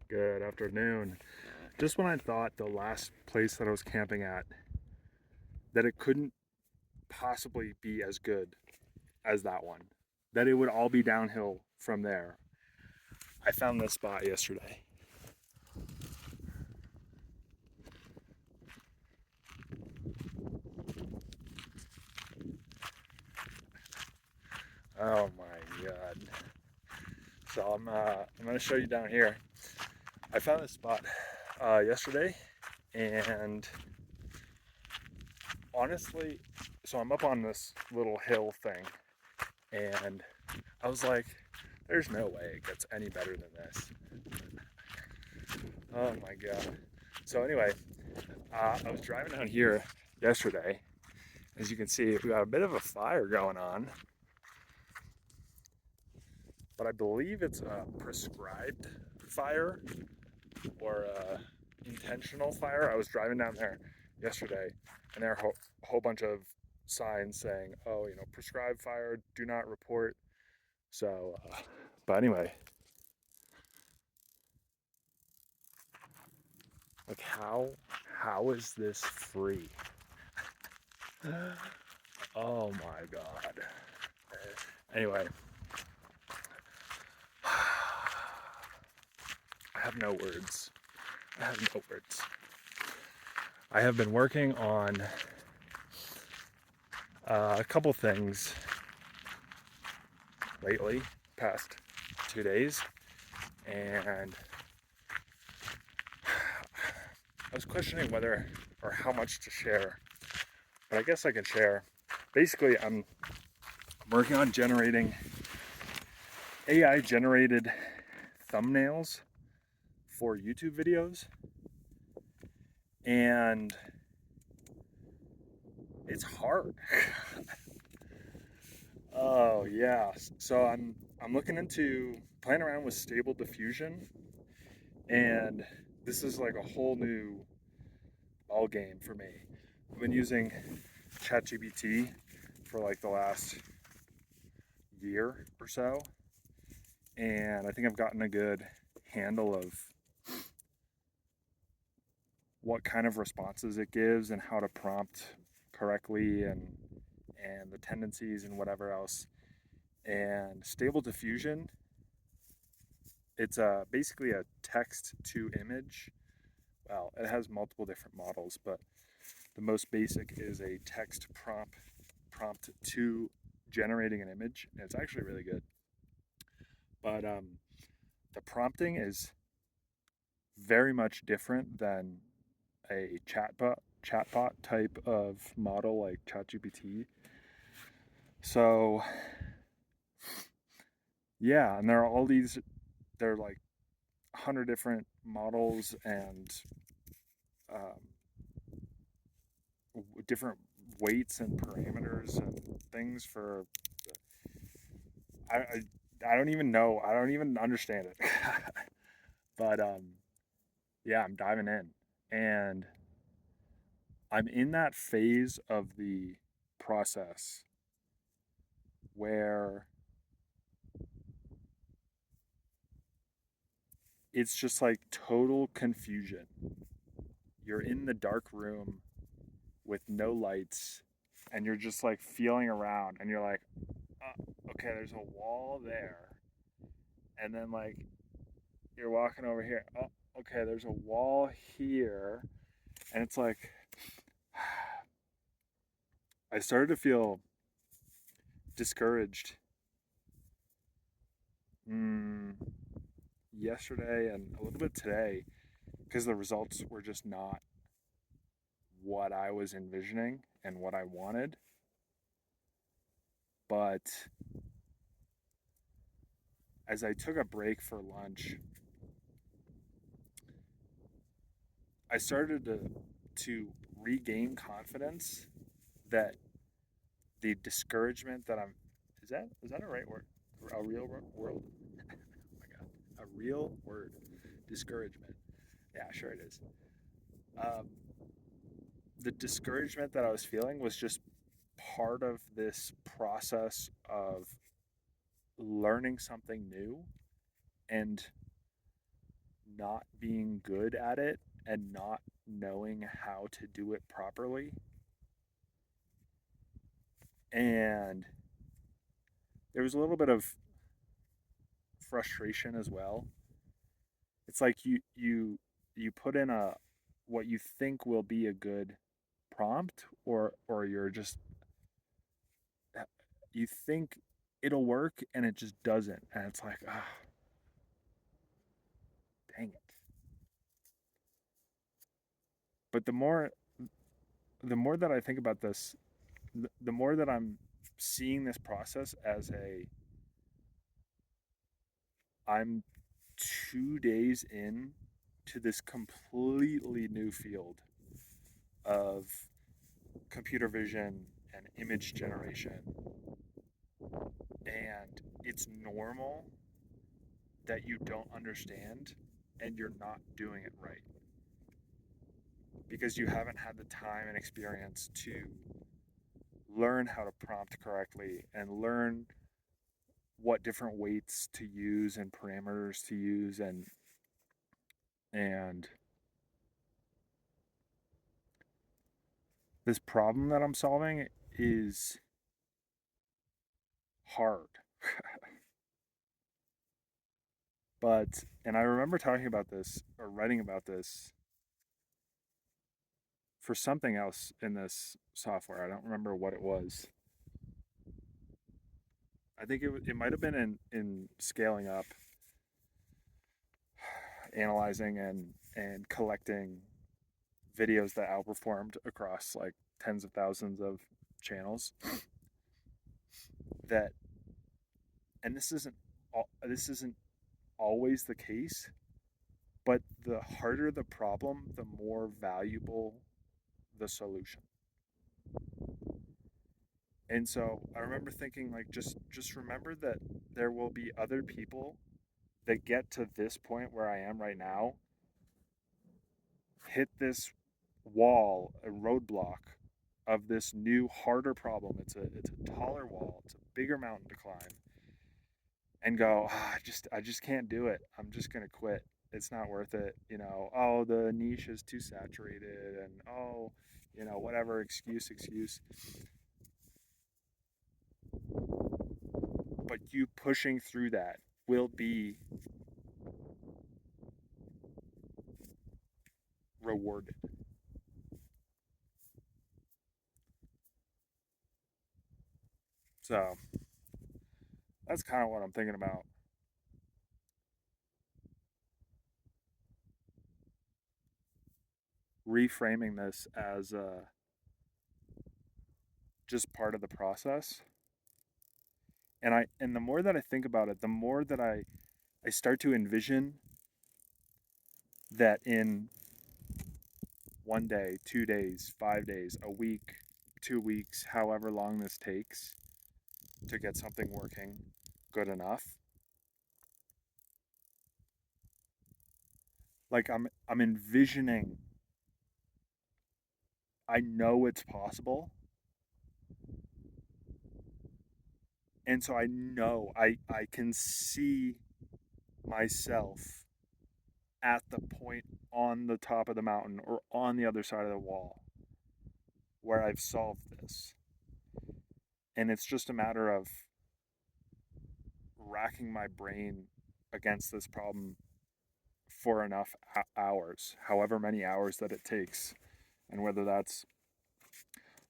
Good afternoon. Just when I thought the last place that I was camping at that it couldn't possibly be as good as that one, that it would all be downhill from there, I found this spot yesterday. Oh my god. So I'm gonna show you down here. I found this spot yesterday, and honestly, so I'm up on this little hill thing, and I was like, there's no way it gets any better than this. Oh my god. So anyway, I was driving down here yesterday. As you can see, we got a bit of a fire going on, but I believe it's a prescribed fire or a intentional fire. I was driving down there yesterday, and there are a whole bunch of signs saying, "Oh, prescribed fire, do not report." So, but anyway, like how is this free? Oh my god. Anyway, I have no words. I have no words. I have been working on a couple things lately, past 2 days, and I was questioning whether or how much to share, but I guess I can share. Basically, I'm working on generating AI generated thumbnails for YouTube videos, and it's hard. Oh yeah. So I'm looking into playing around with stable diffusion, and this is like a whole new ball game for me. I've been using ChatGPT for like the last year or so, and I think I've gotten a good handle of what kind of responses it gives and how to prompt correctly and the tendencies and whatever else. And stable diffusion, it's basically a text to image. Well, it has multiple different models, but the most basic is a text prompt to generating an image, and it's actually really good. But the prompting is very much different than a chatbot type of model like ChatGPT. So yeah, and there are all these. There are like 100 different models and um, different weights and parameters and things for. I, I I don't even know. I don't even understand it. But yeah, I'm diving in, and I'm in that phase of the process where it's just like total confusion. You're in the dark room with no lights, and you're just like feeling around, and you're like, okay, there's a wall there, and then like you're walking over here. Oh, okay, there's a wall here, and it's like I started to feel discouraged mm, yesterday and a little bit today because the results were just not what I was envisioning and what I wanted. But as I took a break for lunch, I started to regain confidence that the discouragement that I'm is that a right word? A real word? Oh my god. A real word. Discouragement. Yeah, sure it is. Um, the discouragement that I was feeling was just part of this process of learning something new and not being good at it and not knowing how to do it properly. And there was a little bit of frustration as well. It's like you put in a what you think will be a good prompt, or you're just you think it'll work and it just doesn't, and it's like, ah, oh, dang it. But the more that I think about this, the more that I'm seeing this process as a I'm 2 days in to this completely new field of computer vision and image generation. And it's normal that you don't understand and you're not doing it right because you haven't had the time and experience to learn how to prompt correctly and learn what different weights to use and parameters to use, and this problem that I'm solving is hard. But and I remember talking about this or writing about this for something else in this software. I don't remember what it was. I think it might have been in scaling up, analyzing and collecting videos that outperformed across like tens of thousands of channels. That and this isn't always the case, but the harder the problem, the more valuable the solution. And so I remember thinking, like, just remember that there will be other people that get to this point where I am right now, hit this wall, a roadblock of this new harder problem. It's a taller wall, it's a bigger mountain to climb, and go, I just can't do it. I'm just gonna quit. It's not worth it. Oh, the niche is too saturated, and oh, whatever excuse. But you pushing through that will be rewarded. So that's kind of what I'm thinking about. Reframing this as just part of the process. And the more that I think about it, the more that I start to envision that in 1 day, 2 days, 5 days, a week, 2 weeks, however long this takes to get something working good enough. Like I'm envisioning, I know it's possible. And so I know I can see myself at the point on the top of the mountain or on the other side of the wall where I've solved this. And it's just a matter of racking my brain against this problem for enough hours, however many hours that it takes. And whether that's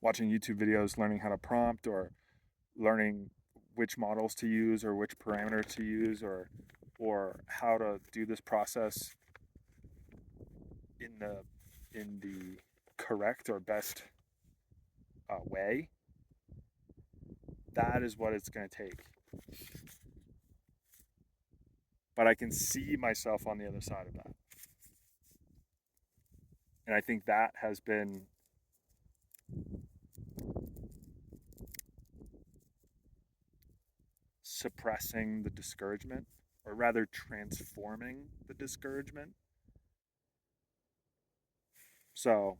watching YouTube videos, learning how to prompt, or learning which models to use or which parameters to use, or how to do this process in the correct or best way, that is what it's going to take. But I can see myself on the other side of that. And I think that has been suppressing the discouragement, or rather transforming the discouragement. So,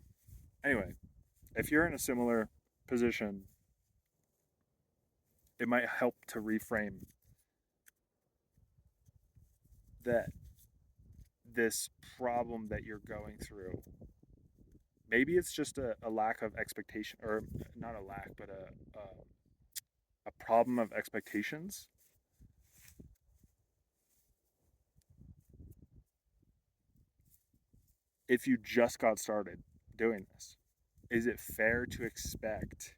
anyway, if you're in a similar position, it might help to reframe that this problem that you're going through. Maybe it's just a lack of expectation, or not a lack, but a problem of expectations. If you just got started doing this, is it fair to expect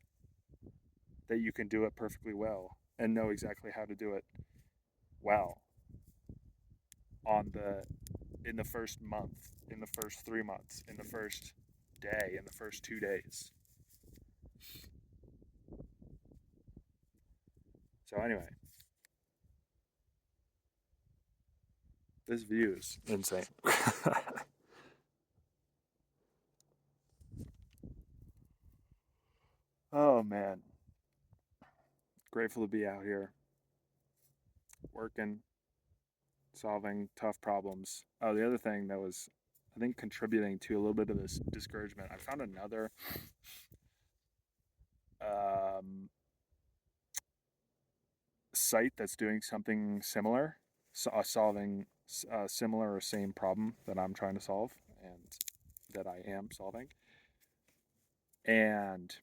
that you can do it perfectly well and know exactly how to do it well on the in the first month, in the first 3 months, in the first day, in the first 2 days? So anyway, this view is insane. Oh man, grateful to be out here working, solving tough problems. Oh, the other thing that was, I think, contributing to a little bit of this discouragement, I found another um, site that's doing something similar, solving a similar or same problem that I'm trying to solve and that I am solving. And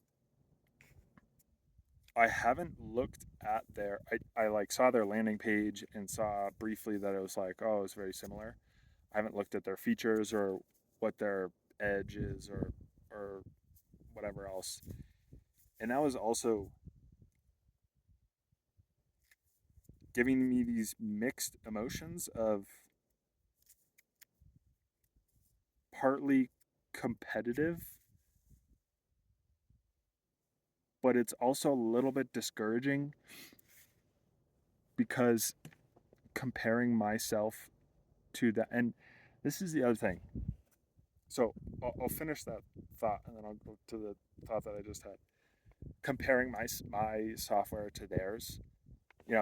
I haven't looked at I like saw their landing page and saw briefly that it was like, oh, it's very similar. I haven't looked at their features or what their edge is or whatever else. And that was also giving me these mixed emotions of partly competitive, but it's also a little bit discouraging because comparing myself to the, and this is the other thing. So I'll finish that thought and then I'll go to the thought that I just had. Comparing my software to theirs,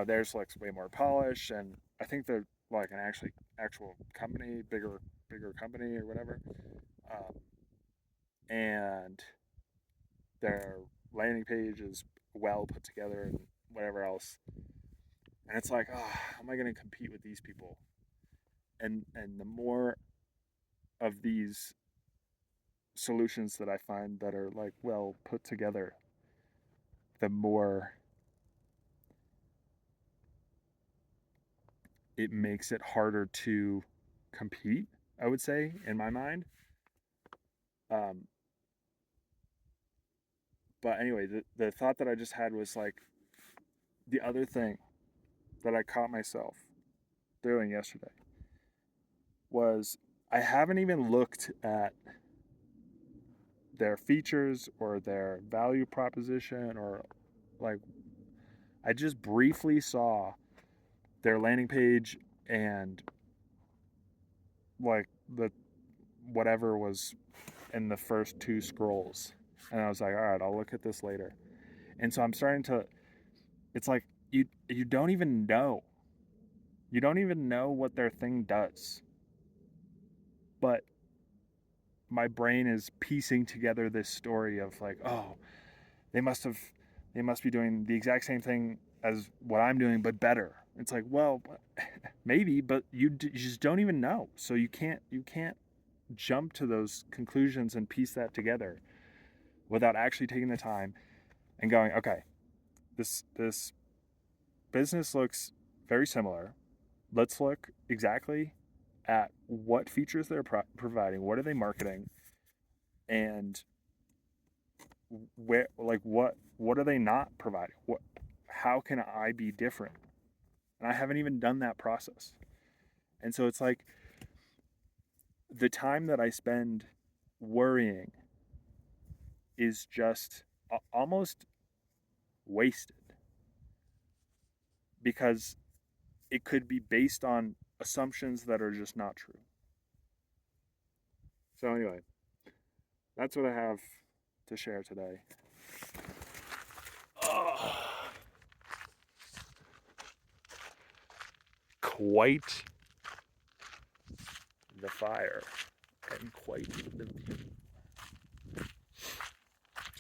theirs looks way more polished, and I think they're like an actual company, bigger company or whatever, um, and their landing page is well put together and whatever else. And it's like, how am I going to compete with these people? And the more of these solutions that I find that are like well put together, the more it makes it harder to compete, I would say, in my mind. Um, but anyway, the thought that I just had was like, the other thing that I caught myself doing yesterday was I haven't even looked at their features or their value proposition, or like, I just briefly saw their landing page and like the whatever was in the first two scrolls. And I was like, all right, I'll look at this later. And so I'm starting to, it's like you don't even know. You don't even know what their thing does. But my brain is piecing together this story of like, oh, they must have they must be doing the exact same thing as what I'm doing but better. It's like, well, maybe, but you just don't even know. So you can't jump to those conclusions and piece that together without actually taking the time and going, okay, this business looks very similar. Let's look exactly at what features they're providing, what are they marketing, and where, like, what are they not providing? What How can I be different? And I haven't even done that process. And so it's like the time that I spend worrying is just almost wasted because it could be based on assumptions that are just not true. So anyway, that's what I have to share today. Oh, quite the fire and quite the view.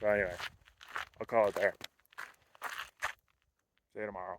So anyway, I'll call it there. See you tomorrow.